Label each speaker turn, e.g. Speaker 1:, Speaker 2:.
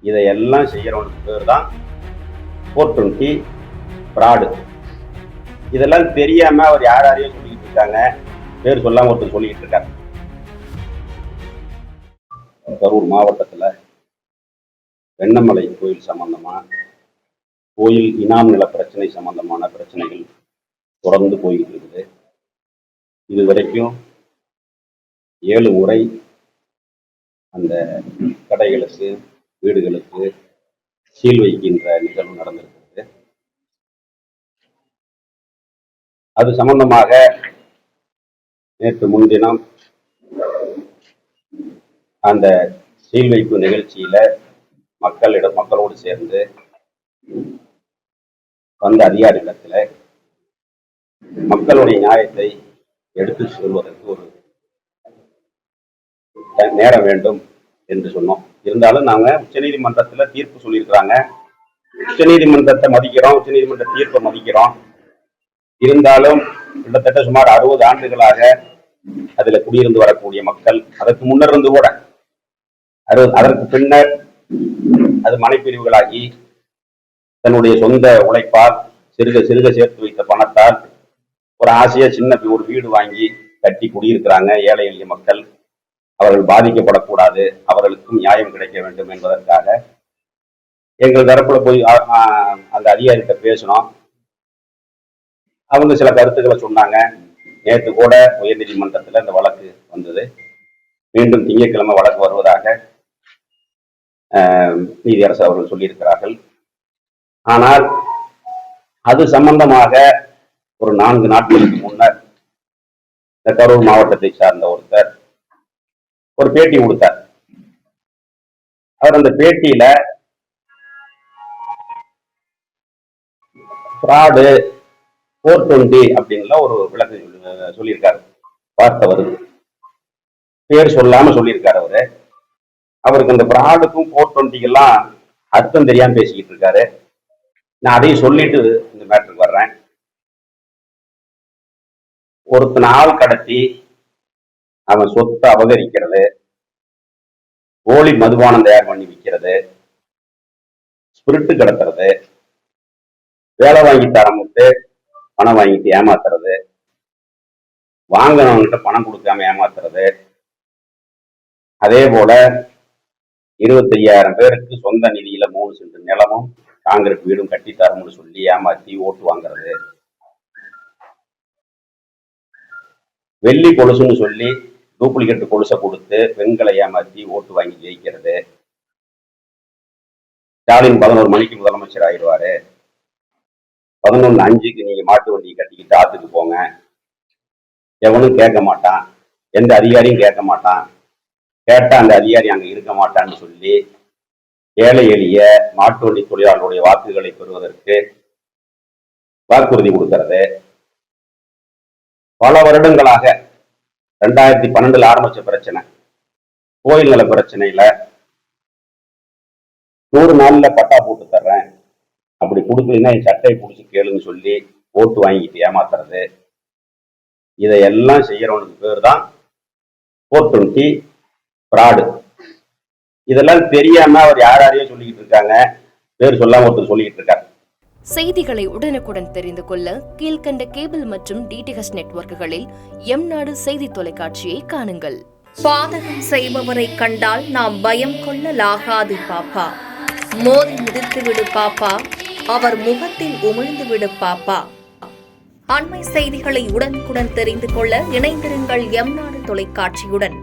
Speaker 1: இதையெல்லாம் செய்யறவனுக்கு பேர் தான் 420 ஃப்ராடு. இதெல்லாம் தெரியாம அவர் யாரையும் சொல்லிக்கிட்டு இருக்காங்க. பேர் சொல்லாம ஒருத்தர் சொல்லிக்கிட்டு இருக்காரு. கரூர் மாவட்டத்துல வெண்ணமலை கோயில் சம்பந்தமா, கோயில் இனாம் நில பிரச்சனை சம்பந்தமான பிரச்சனைகள் தொடர்ந்து போய்கிட்டு இருக்குது. இதுவரைக்கும் 7 முறை அந்த கடைகளுக்கு, வீடுகளுக்கு சீல் வைக்கின்ற நிகழ்வு நடந்திருக்கிறது. அது சம்பந்தமாக நேற்று முன்தினம் அந்த சீல் வைப்பு நிகழ்ச்சியில மக்களோடு சேர்ந்து வந்த அதிகாரிகளிடத்துல மக்களுடைய நியாயத்தை எடுத்து சொல்வதற்கு ஒரு நேரம் வேண்டும் என்று சொன்னோம். இருந்தாலும் நாங்க உச்சநீதிமன்றத்துல தீர்ப்பு சொல்லியிருக்கிறாங்க. உச்சநீதிமன்றத்தை மதிக்கிறோம், உச்சநீதிமன்ற தீர்ப்பை மதிக்கிறோம். இருந்தாலும் கிட்டத்தட்ட சுமார் 60 ஆண்டுகளாக அதுல குடியிருந்து வரக்கூடிய மக்கள், அதற்கு முன்னர் இருந்து கூட அதற்கு பின்னர் அது மனைப்பிரிவுகளாகி தன்னுடைய சொந்த உழைப்பால் சிறுக சிறுக சேர்த்து வைத்த பணத்தால் ஒரு ஆசையா சின்ன ஒரு வீடு வாங்கி கட்டி குடியிருக்கிறாங்க. ஏழை எளிய மக்கள் அவர்கள் பாதிக்கப்படக்கூடாது, அவர்களுக்கும் நியாயம் கிடைக்க வேண்டும் என்பதற்காக எங்கள் தரப்புல போய் அந்த அதிகாரிகிட்ட பேசணும். அவங்க சில கருத்துக்களை சொன்னாங்க. நேற்று கூட உயர்நீதிமன்றத்தில் இந்த வழக்கு வந்தது. மீண்டும் திங்கட்கிழமை வழக்கு வருவதாக நீதியரசு அவர்கள் சொல்லியிருக்கிறார்கள். ஆனால் அது சம்பந்தமாக ஒரு 4 நாட்களுக்கு முன்னர் இந்த கரூர் மாவட்டத்தை சார்ந்த ஒருத்தர் ஒரு பேட்டி கொடுத்தார். அவர் அந்த பேட்டியில ஃப்ராடு 420 அப்படின்லாம் ஒரு விளக்கம் சொல்லியிருக்காரு. வார்த்தை வருது, பேர் சொல்லாம சொல்லியிருக்காரு. அவருக்கு அந்த ஃப்ராடுக்கும் 420 அர்த்தம் தெரியாம பேசிக்கிட்டு இருக்காரு. நான் அதையும் சொல்லிட்டு இந்த மேட்டருக்கு வர்றேன். ஒருத்தன் ஆள் கடத்தி அவன் சொத்தை அபகரிக்கிறது, போலி மதுபானம் தயார் பண்ணி விற்கிறது, ஸ்பிரிட்டு கடத்துறது, வேலை வாங்கி தரமுட்டு பணம் வாங்கிட்டு ஏமாத்துறது, வாங்கினவங்கிட்ட பணம் கொடுக்காம ஏமாத்துறது, அதே போல 25,000 பேருக்கு சொந்த நிதியில 3 சென்ட் நிலமும் காங்கிரீட் வீடும் கட்டித்தரம்னு சொல்லி ஏமாத்தி ஓட்டு வாங்குறது, வெள்ளி கொலுசுன்னு சொல்லி டூப்ளிகேட் கொலுசை கொடுத்து பெண்களை ஏமாத்தி ஓட்டு வாங்கி ஜெயிக்கிறது, ஸ்டாலின் 11 மணிக்கு முதலமைச்சர் ஆயிடுவாரு, 11:05க்கு நீங்க மாட்டு வண்டியை கட்டிக்கிட்டு ஆத்துக்கு போங்க, எவனும் கேட்க மாட்டான், எந்த அதிகாரியும் கேட்க மாட்டான், கேட்டா அந்த அதிகாரி அங்க இருக்க மாட்டான்னு சொல்லி ஏழை எளிய மாட்டு வண்டி தொழிலாளர்களுடைய வாக்குகளை பெறுவதற்கு வாக்குறுதி கொடுக்கிறது. பல வருடங்களாக 2012 ஆரம்பிச்ச பிரச்சனை, கோயில் நல பிரச்சனையில 100 நாள்ல பட்டா போட்டு தர்றேன், அப்படி கொடுக்கலன்னா என் சட்டையை பிடிச்சி கேளுன்னு சொல்லி ஓட்டு வாங்கிட்டு ஏமாத்துறது. இதையெல்லாம் செய்யறவனுக்கு பேர் தான் 420 ஃப்ராடு. இதெல்லாம் தெரியாம அவர் யாரையும் சொல்லிக்கிட்டு இருக்காங்க. பேர் சொல்லாம ஒருத்தர் சொல்லிக்கிட்டு இருக்காரு.
Speaker 2: செய்திகளை உடனுக்குடன் தெரிந்து கொள்ள கீழ்கண்ட கேபிள் மற்றும் டிடிஹெச் நெட்வொர்க்குகளில் எம்நாடு செய்தி தொலைக்காட்சியை காணுங்கள்.
Speaker 3: பாதகம் செய்பவரை கண்டால் நாம் பயம் கொள்ளலாகாது பாப்பா. மோதி மிதித்து விடு பாப்பா, அவர் முகத்தில் உமிழ்ந்து விடு பாப்பா. அண்மை செய்திகளை உடனுக்குடன் தெரிந்து கொள்ள இணைந்திருங்கள் எம்நாடு தொலைக்காட்சியுடன்.